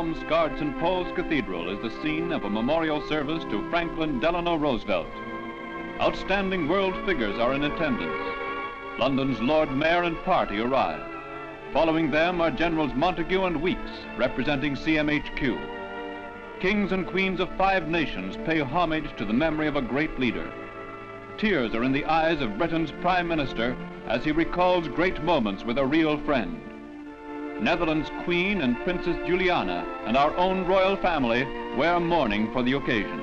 bomb-scarred St. Paul's Cathedral is the scene of a memorial service to Franklin Delano Roosevelt. Outstanding world figures are in attendance. London's Lord Mayor and party arrive. Following them are Generals Montague and Weeks, representing CMHQ. Kings and queens of 5 nations pay homage to the memory of a great leader. Tears are in the eyes of Britain's Prime Minister as he recalls great moments with a real friend. Netherlands Queen and Princess Juliana and our own royal family wear mourning for the occasion.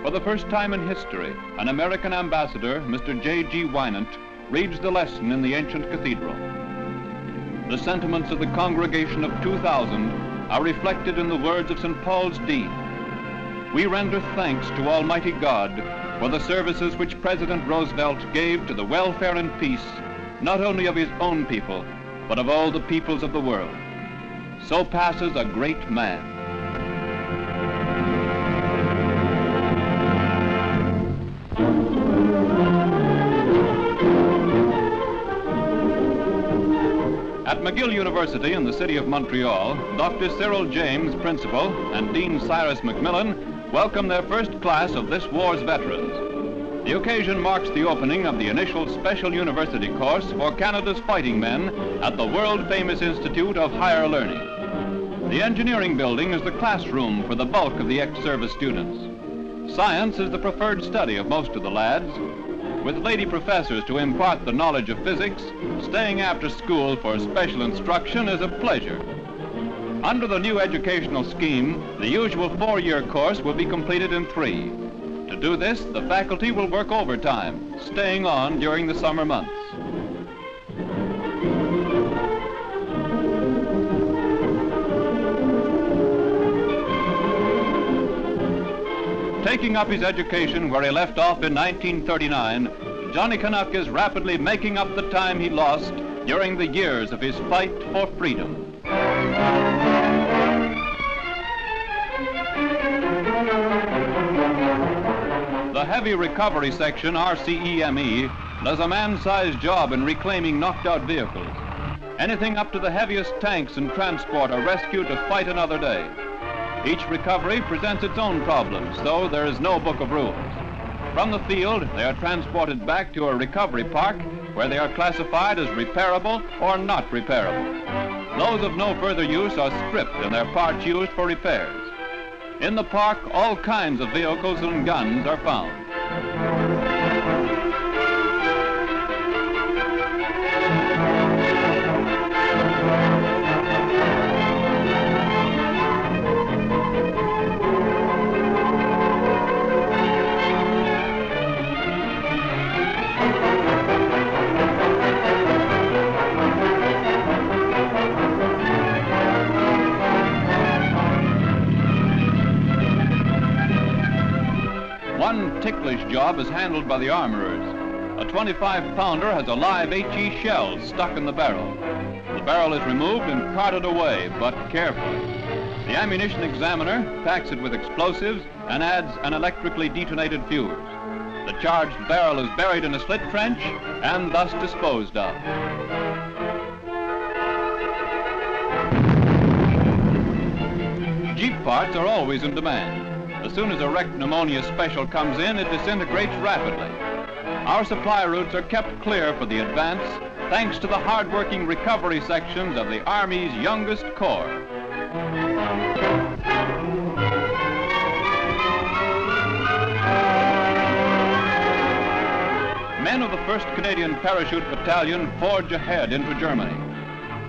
For the first time in history, an American ambassador, Mr. J.G. Wynant, reads the lesson in the ancient cathedral. The sentiments of the congregation of 2,000 are reflected in the words of St. Paul's Dean. We render thanks to Almighty God for the services which President Roosevelt gave to the welfare and peace, not only of his own people, but of all the peoples of the world. So passes a great man. At McGill University in the city of Montreal, Dr. Cyril James, principal, and Dean Cyrus MacMillan welcome their first class of this war's veterans. The occasion marks the opening of the initial special university course for Canada's fighting men at the world-famous Institute of Higher Learning. The engineering building is the classroom for the bulk of the ex-service students. Science is the preferred study of most of the lads. With lady professors to impart the knowledge of physics, staying after school for special instruction is a pleasure. Under the new educational scheme, the usual 4-year course will be completed in 3. To do this, the faculty will work overtime, staying on during the summer months. Taking up his education where he left off in 1939, Johnny Canuck is rapidly making up the time he lost during the years of his fight for freedom. The heavy recovery section, R.C.E.M.E, does a man-sized job in reclaiming knocked-out vehicles. Anything up to the heaviest tanks and transport are rescued to fight another day. Each recovery presents its own problems, so there is no book of rules. From the field, they are transported back to a recovery park where they are classified as repairable or not repairable. Those of no further use are stripped and their parts used for repairs. In the park, all kinds of vehicles and guns are found. One ticklish job is handled by the armorers. A 25-pounder has a live HE shell stuck in the barrel. The barrel is removed and carted away, but carefully. The ammunition examiner packs it with explosives and adds an electrically detonated fuse. The charged barrel is buried in a slit trench and thus disposed of. Jeep parts are always in demand. As soon as a wrecked pneumonia special comes in, it disintegrates rapidly. Our supply routes are kept clear for the advance, thanks to the hard-working recovery sections of the Army's youngest corps. Men of the 1st Canadian Parachute Battalion forge ahead into Germany.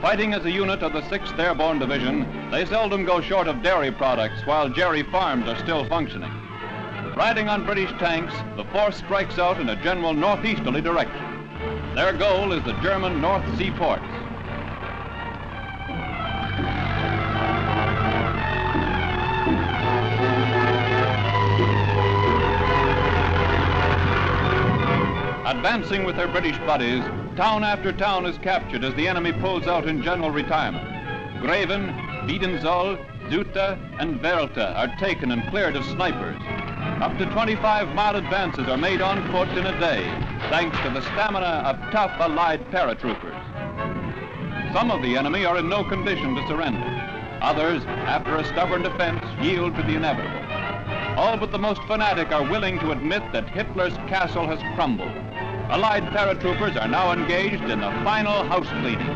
Fighting as a unit of the 6th Airborne Division, they seldom go short of dairy products while dairy farms are still functioning. Riding on British tanks, the force strikes out in a general northeasterly direction. Their goal is the German North Sea ports. Advancing with their British buddies, town after town is captured as the enemy pulls out in general retirement. Graven, Wiedenzoll, Zuta, and Werlte are taken and cleared of snipers. Up to 25-mile advances are made on foot in a day, thanks to the stamina of tough Allied paratroopers. Some of the enemy are in no condition to surrender. Others, after a stubborn defense, yield to the inevitable. All but the most fanatic are willing to admit that Hitler's castle has crumbled. Allied paratroopers are now engaged in the final house cleaning.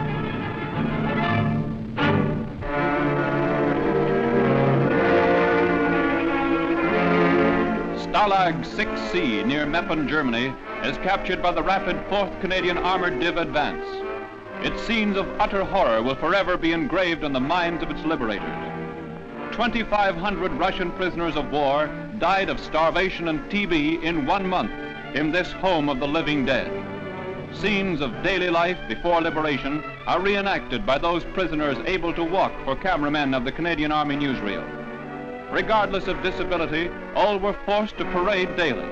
Stalag VI C near Meppen, Germany, is captured by the rapid 4th Canadian Armoured Div advance. Its scenes of utter horror will forever be engraved on the minds of its liberators. 2,500 Russian prisoners of war died of starvation and TB in 1 month in this home of the living dead. Scenes of daily life before liberation are reenacted by those prisoners able to walk for cameramen of the Canadian Army Newsreel. Regardless of disability, all were forced to parade daily.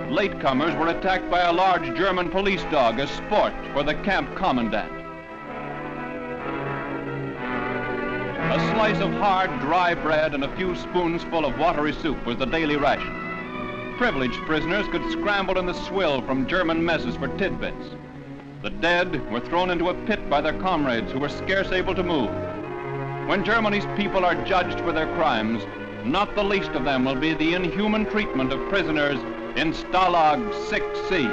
Latecomers were attacked by a large German police dog as sport for the camp commandant. A slice of hard, dry bread and a few spoons full of watery soup was the daily ration. Privileged prisoners could scramble in the swill from German messes for tidbits. The dead were thrown into a pit by their comrades who were scarce able to move. When Germany's people are judged for their crimes, not the least of them will be the inhuman treatment of prisoners in Stalag VI C.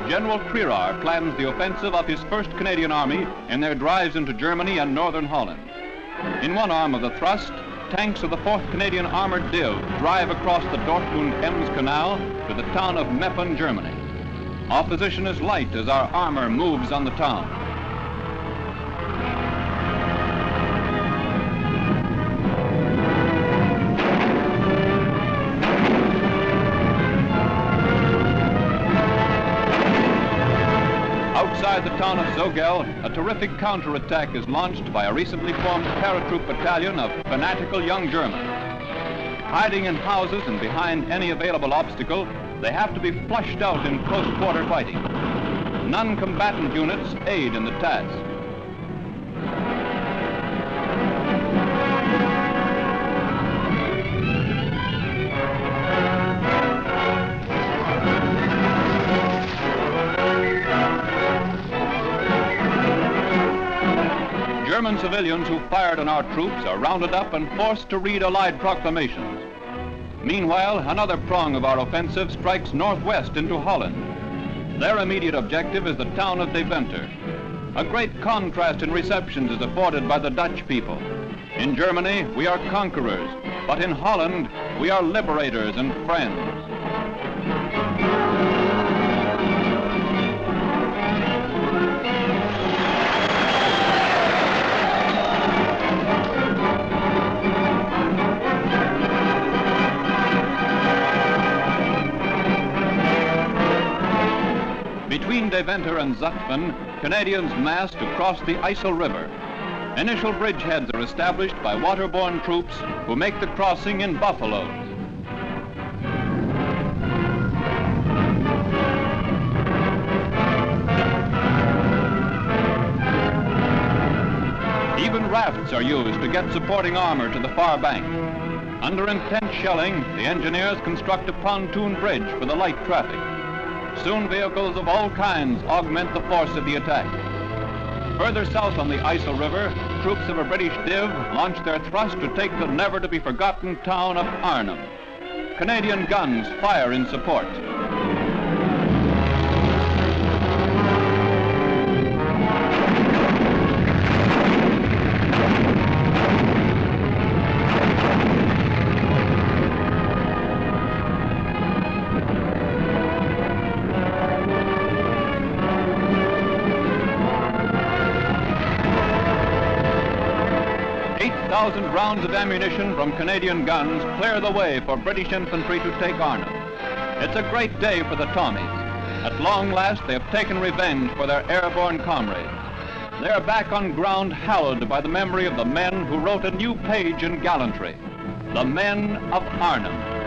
General Crerar plans the offensive of his 1st Canadian Army in their drives into Germany and northern Holland. In one arm of the thrust, tanks of the 4th Canadian Armoured Div drive across the Dortmund-Ems Canal to the town of Meppen, Germany. Opposition is light as our armor moves on the town. Outside the town of Zogel, a terrific counterattack is launched by a recently formed paratroop battalion of fanatical young Germans. Hiding in houses and behind any available obstacle, they have to be flushed out in close-quarter fighting. Non-combatant units aid in the task. German civilians who fired on our troops are rounded up and forced to read Allied proclamations. Meanwhile, another prong of our offensive strikes northwest into Holland. Their immediate objective is the town of Deventer. A great contrast in receptions is afforded by the Dutch people. In Germany, we are conquerors, but in Holland, we are liberators and friends. Between Deventer and Zutphen, Canadians mass to cross the Ijssel River. Initial bridgeheads are established by waterborne troops who make the crossing in buffaloes. Even rafts are used to get supporting armor to the far bank. Under intense shelling, the engineers construct a pontoon bridge for the light traffic. Soon vehicles of all kinds augment the force of the attack. Further south on the Ijssel River, troops of a British div launch their thrust to take the never-to-be-forgotten town of Arnhem. Canadian guns fire in support. 8,000 rounds of ammunition from Canadian guns clear the way for British infantry to take Arnhem. It's a great day for the Tommies. At long last, they have taken revenge for their airborne comrades. They are back on ground hallowed by the memory of the men who wrote a new page in gallantry, the men of Arnhem.